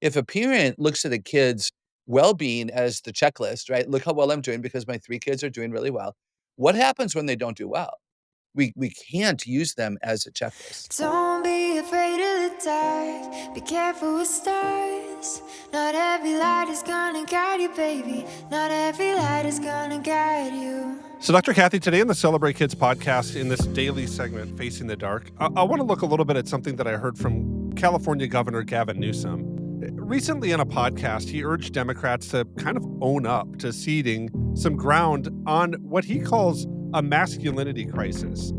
if a parent looks at a kid's well-being as the checklist, right? Look how well I'm doing because my 3 kids are doing really well. What happens when they don't do well? We can't use them as a checklist. Don't be afraid of the dark. Be careful with stars. Not every light is gonna guide you, baby. Not every light is gonna guide you. So, Dr. Kathy, today on the Celebrate Kids podcast, in this daily segment, Facing the Dark, I want to look a little bit at something that I heard from California Governor Gavin Newsom. Recently, on a podcast, he urged Democrats to kind of own up to ceding some ground on what he calls a masculinity crisis.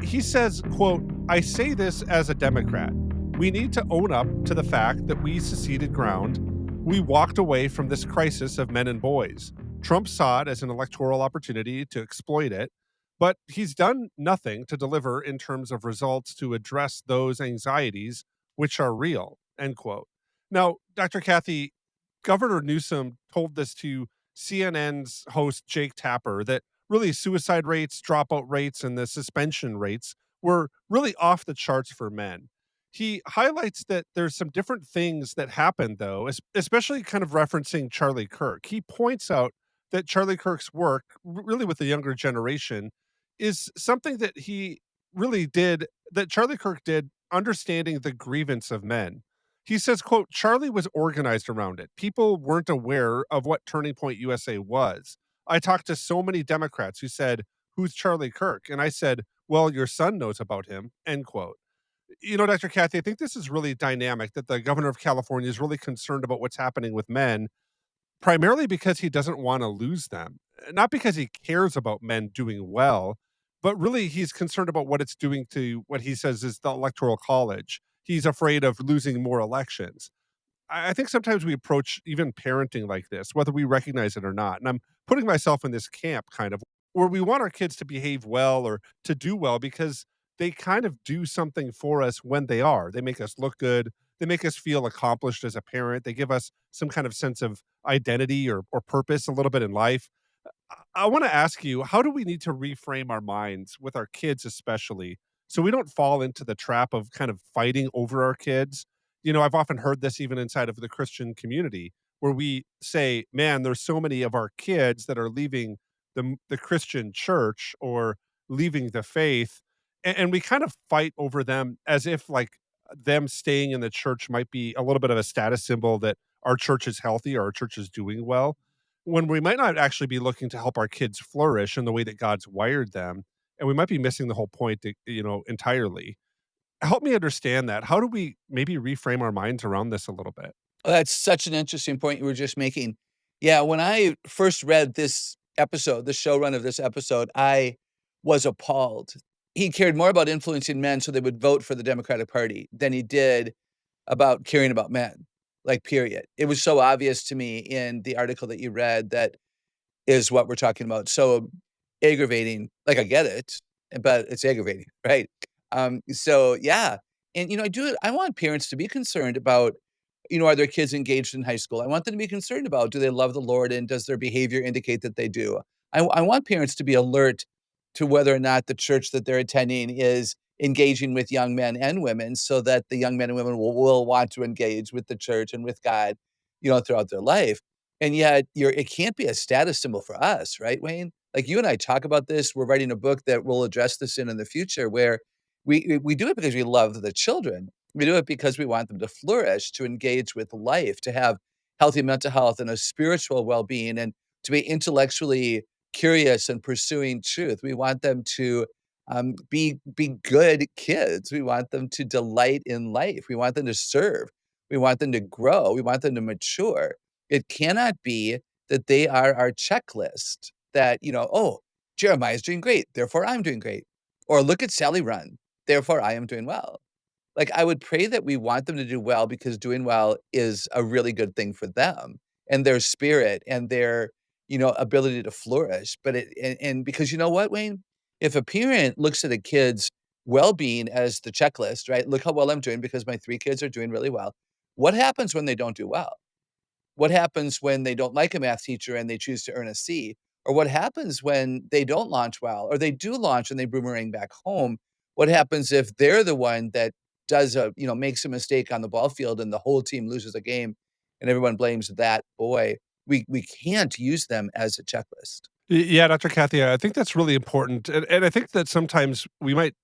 He says, quote, "I say this as a Democrat. We need to own up to the fact that we seceded ground. We walked away from this crisis of men and boys. Trump saw it as an electoral opportunity to exploit it, but he's done nothing to deliver in terms of results to address those anxieties, which are real," end quote. Now, Dr. Kathy, Governor Newsom told this to CNN's host Jake Tapper that really suicide rates, dropout rates, and the suspension rates were really off the charts for men. He highlights that there's some different things that happened, though, especially kind of referencing Charlie Kirk. He points out that Charlie Kirk's work, really with the younger generation, is something that he really did, that Charlie Kirk did, understanding the grievance of men. He says, quote, "Charlie was organized around it. People weren't aware of what Turning Point USA was. I talked to so many Democrats who said, 'Who's Charlie Kirk?' And I said, 'Well, your son knows about him,'" end quote. You know, Dr. Kathy, I think this is really dynamic that the governor of California is really concerned about what's happening with men, primarily because he doesn't want to lose them. Not because he cares about men doing well, but really he's concerned about what it's doing to what he says is the electoral college. He's afraid of losing more elections. I think sometimes we approach even parenting like this, whether we recognize it or not. And I'm putting myself in this camp kind of where we want our kids to behave well or to do well because they kind of do something for us when they are. They make us look good. They make us feel accomplished as a parent. They give us some kind of sense of identity or purpose a little bit in life. I want to ask you, how do we need to reframe our minds with our kids, especially, so we don't fall into the trap of kind of fighting over our kids? You know, I've often heard this even inside of the Christian community where we say, man, there's so many of our kids that are leaving the Christian church or leaving the faith. And we kind of fight over them as if like them staying in the church might be a little bit of a status symbol that our church is healthy or our church is doing well, when we might not actually be looking to help our kids flourish in the way that God's wired them. And we might be missing the whole point, entirely. Help me understand that. How do we maybe reframe our minds around this a little bit? Oh, that's such an interesting point you were just making. Yeah, when I first read this episode, the show run of this episode, I was appalled. He cared more about influencing men so they would vote for the Democratic Party than he did about caring about men, like, period. It was so obvious to me in the article that you read that is what we're talking about. So aggravating, like, I get it, but it's aggravating, right? So yeah. And, I want parents to be concerned about, are their kids engaged in high school? I want them to be concerned about, do they love the Lord and does their behavior indicate that they do? I want parents to be alert to whether or not the church that they're attending is engaging with young men and women so that the young men and women will want to engage with the church and with God, throughout their life. And yet it can't be a status symbol for us, right, Wayne? Like you and I talk about this. We're writing a book that will address this in the future where we do it because we love the children. We do it because we want them to flourish, to engage with life, to have healthy mental health and a spiritual well-being, and to be intellectually curious and pursuing truth. We want them to be good kids. We want them to delight in life. We want them to serve. We want them to grow. We want them to mature. It cannot be that they are our checklist that, oh, Jeremiah's doing great, therefore I'm doing great. Or look at Sally run, therefore I am doing well. Like, I would pray that we want them to do well because doing well is a really good thing for them and their spirit and their, ability to flourish. But and because you know what, Wayne? If a parent looks at a kid's well-being as the checklist, right? Look how well I'm doing because my 3 kids are doing really well. What happens when they don't do well? What happens when they don't like a math teacher and they choose to earn a C? Or what happens when they don't launch well or they do launch and they boomerang back home? What happens if they're the one that makes a mistake on the ball field and the whole team loses a game and everyone blames that boy, we can't use them as a checklist. Yeah, Dr. Kathy, I think that's really important, and I think that sometimes we might,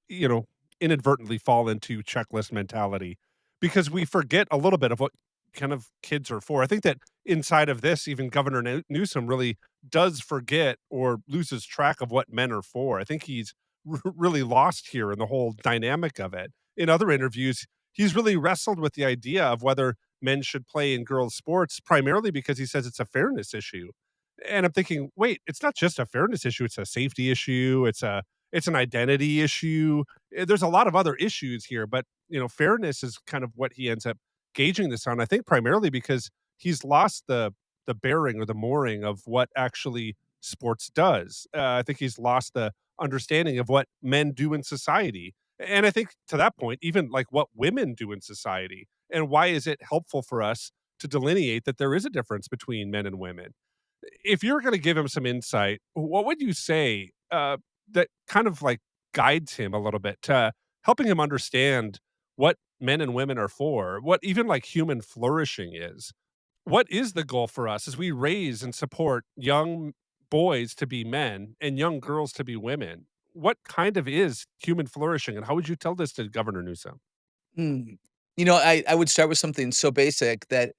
you know, inadvertently fall into checklist mentality because we forget a little bit of what kind of kids are for. I think that inside of this, even Governor Newsom really does forget or loses track of what men are for. I think he's really lost here in the whole dynamic of it. In other interviews, he's really wrestled with the idea of whether men should play in girls' sports, primarily because he says it's a fairness issue. And I'm thinking, wait, it's not just a fairness issue, it's a safety issue, it's an identity issue. There's a lot of other issues here, but fairness is kind of what he ends up gauging this on. I think primarily because he's lost the bearing or the mooring of what actually sports does. I think he's lost the understanding of what men do in society. And I think to that point, even like what women do in society. And why is it helpful for us to delineate that there is a difference between men and women? If you're going to give him some insight, what would you say that kind of like guides him a little bit to helping him understand what men and women are for, what even like human flourishing is? What is the goal for us as we raise and support young boys to be men and young girls to be women? What kind of is human flourishing, and how would you tell this to Governor Newsom? Mm. I would start with something so basic that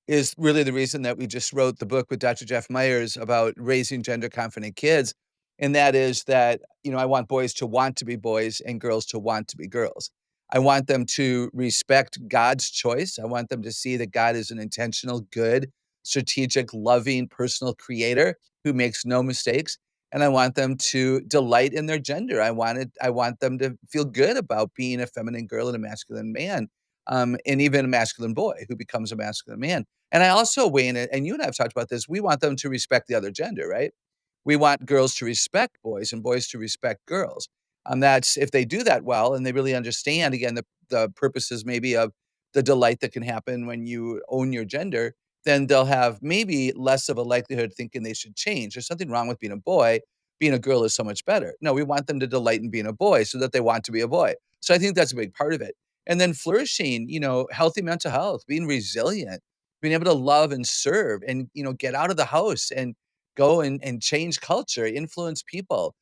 is really the reason that we just wrote the book with Dr. Jeff Myers about raising gender confident kids. And that is that, I want boys to want to be boys and girls to want to be girls. I want them to respect God's choice. I want them to see that God is an intentional, good, strategic, loving, personal creator who makes no mistakes. And I want them to delight in their gender. I want them to feel good about being a feminine girl and a masculine man, and even a masculine boy who becomes a masculine man. And I also, Wayne, and you and I have talked about this, we want them to respect the other gender, right? We want girls to respect boys and boys to respect girls. That's if they do that well and they really understand, again, the purposes maybe of the delight that can happen when you own your gender, then they'll have maybe less of a likelihood thinking they should change. There's something wrong with being a boy. Being a girl is so much better. No, we want them to delight in being a boy so that they want to be a boy. So I think that's a big part of it. And then flourishing, healthy mental health, being resilient, being able to love and serve and, get out of the house and go and change culture, influence people,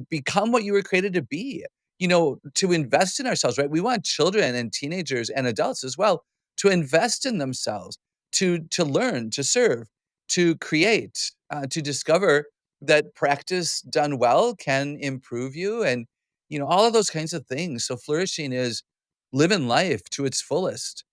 become what you were created to be, to invest in ourselves, right? We want children and teenagers and adults as well to invest in themselves, to learn, to serve, to create, to discover that practice done well can improve you and, all of those kinds of things. So flourishing is living life to its fullest,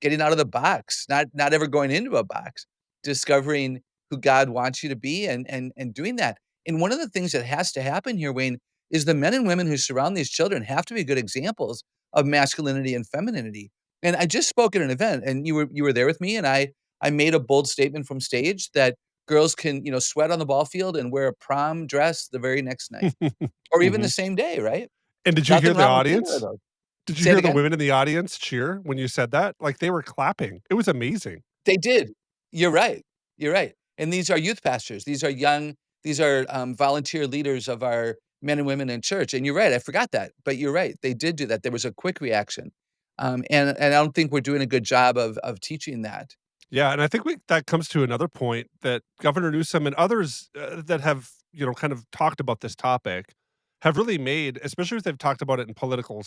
getting out of the box, not ever going into a box, discovering who God wants you to be and doing that. And one of the things that has to happen here, Wayne, is the men and women who surround these children have to be good examples of masculinity and femininity. And I just spoke at an event, and you were there with me, and I made a bold statement from stage that girls can, sweat on the ball field and wear a prom dress the very next night, or even the Mhm. same day, right? And did you hear Nothing the wrong with either of audience? those. Did you Say it hear the again? women in the audience cheer when you said that? Like, they were clapping. It was amazing. They did. You're right. You're right. And these are youth pastors. These are, volunteer leaders of our men and women in church. And you're right, I forgot that, but you're right. They did do that. There was a quick reaction. And I don't think we're doing a good job of teaching that. Yeah, and I think that comes to another point that Governor Newsom and others, that have, kind of talked about this topic have really made, especially if they've talked about it in political,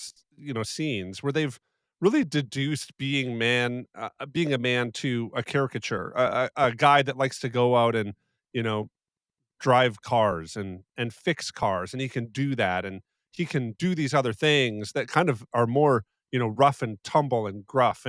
scenes where they've really deduced being a man to a caricature, a guy that likes to go out and, you know, drive cars and fix cars, and he can do that, and he can do these other things that kind of are more, rough and tumble and gruff,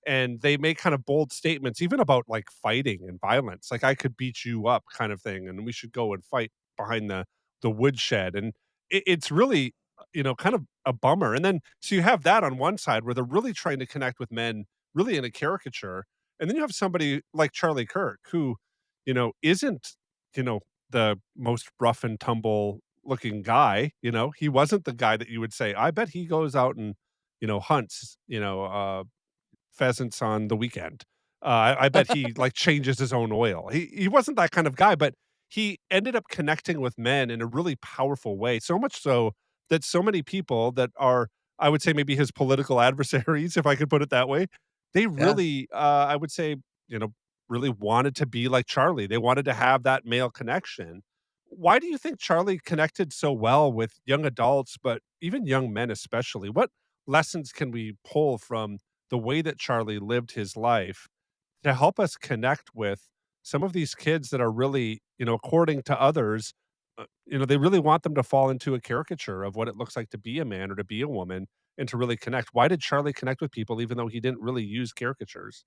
and they make kind of bold statements even about like fighting and violence, like I could beat you up kind of thing, and we should go and fight behind the woodshed, and it's really, kind of a bummer. And then so you have that on one side where they're really trying to connect with men, really in a caricature, and then you have somebody like Charlie Kirk who, isn't, you know the most rough and tumble looking guy. He wasn't the guy that you would say, I bet he goes out and, hunts, pheasants on the weekend. I bet he like changes his own oil. He wasn't that kind of guy, but he ended up connecting with men in a really powerful way. So much so that so many people that are, I would say maybe his political adversaries, if I could put it that way, They Yeah. really, I would say, you know, really wanted to be like Charlie. They wanted to have that male connection. Why do you think Charlie connected so well with young adults, but even young men especially? What lessons can we pull from the way that Charlie lived his life to help us connect with some of these kids that are really, according to others, they really want them to fall into a caricature of what it looks like to be a man or to be a woman and to really connect. Why did Charlie connect with people even though he didn't really use caricatures?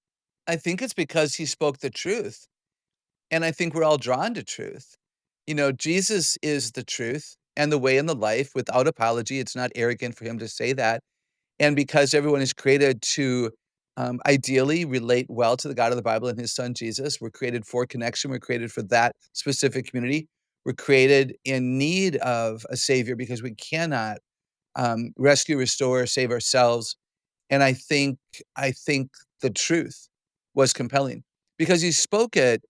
I think it's because he spoke the truth, and I think we're all drawn to truth. Jesus is the truth and the way and the life without apology. It's not arrogant for him to say that. And because everyone is created to, ideally relate well to the God of the Bible and his son Jesus, we're created for connection, we're created for that specific community. We're created in need of a savior because we cannot, rescue, restore, save ourselves. And I think the truth was compelling because he spoke it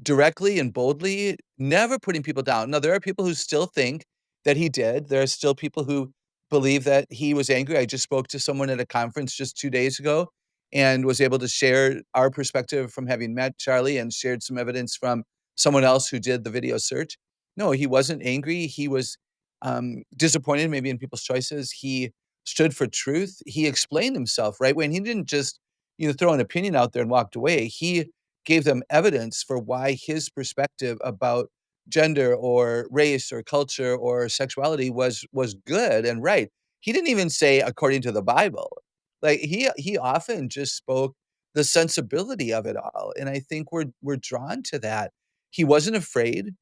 directly and boldly, never putting people down. Now, there are people who still think that he did. There are still people who believe that he was angry. I just spoke to someone at a conference just 2 days ago and was able to share our perspective from having met Charlie and shared some evidence from someone else who did the video search. No, he wasn't angry. He was, disappointed maybe in people's choices. He stood for truth. He explained himself, right? When he didn't just, throw an opinion out there and walked away. He gave them evidence for why his perspective about gender or race or culture or sexuality was good and right. He didn't even say according to the Bible. Like he often just spoke the sensibility of it all, and I think we're drawn to that. He wasn't afraid,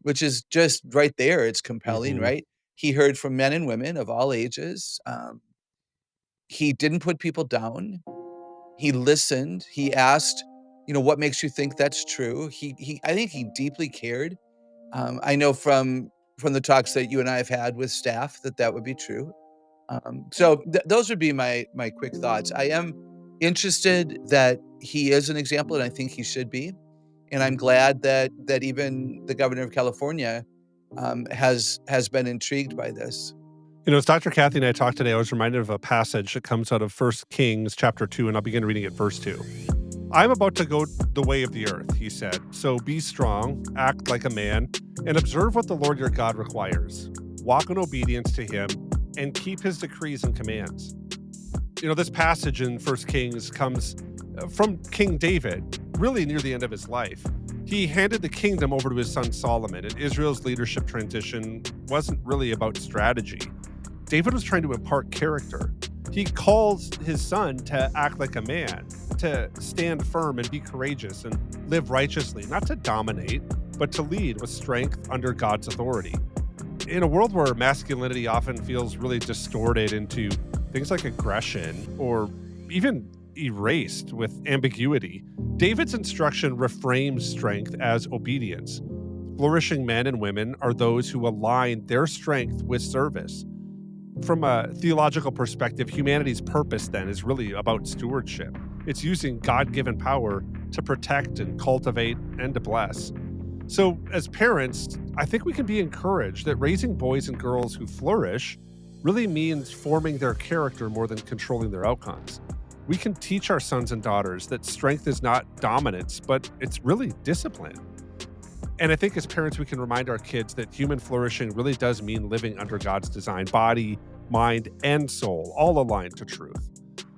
which is just right there. It's compelling, Mhm. right? He heard from men and women of all ages. He didn't put people down. He listened, he asked, "What makes you think that's true?" He I think he deeply cared. I know from the talks that you and I have had with staff that that would be true. So those would be my quick thoughts. I am interested that he is an example, and I think he should be, and I'm glad that even the governor of California, has been intrigued by this. As Dr. Kathy and I talked today, I was reminded of a passage that comes out of First Kings chapter 2, and I'll begin reading at verse 2. I'm about to go the way of the earth, he said. So be strong, act like a man, and observe what the Lord your God requires. Walk in obedience to him and keep his decrees and commands. This passage in First Kings comes from King David, really near the end of his life. He handed the kingdom over to his son Solomon, and Israel's leadership transition wasn't really about strategy. David was trying to impart character. He calls his son to act like a man, to stand firm and be courageous and live righteously, not to dominate, but to lead with strength under God's authority. In a world where masculinity often feels really distorted into things like aggression or even erased with ambiguity, David's instruction reframes strength as obedience. Flourishing men and women are those who align their strength with service. From a theological perspective, humanity's purpose then is really about stewardship. It's using God-given power to protect and cultivate and to bless. So as parents, I think we can be encouraged that raising boys and girls who flourish really means forming their character more than controlling their outcomes. We can teach our sons and daughters that strength is not dominance, but it's really discipline. And I think as parents, we can remind our kids that human flourishing really does mean living under God's design, body, mind, and soul, all aligned to truth.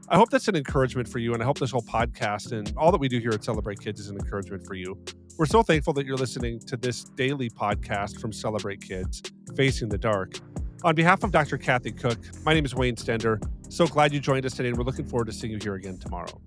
I hope that's an encouragement for you, and I hope this whole podcast and all that we do here at Celebrate Kids is an encouragement for you. We're so thankful that you're listening to this daily podcast from Celebrate Kids, Facing the Dark. On behalf of Dr. Kathy Koch, my name is Wayne Stender. So glad you joined us today, and we're looking forward to seeing you here again tomorrow.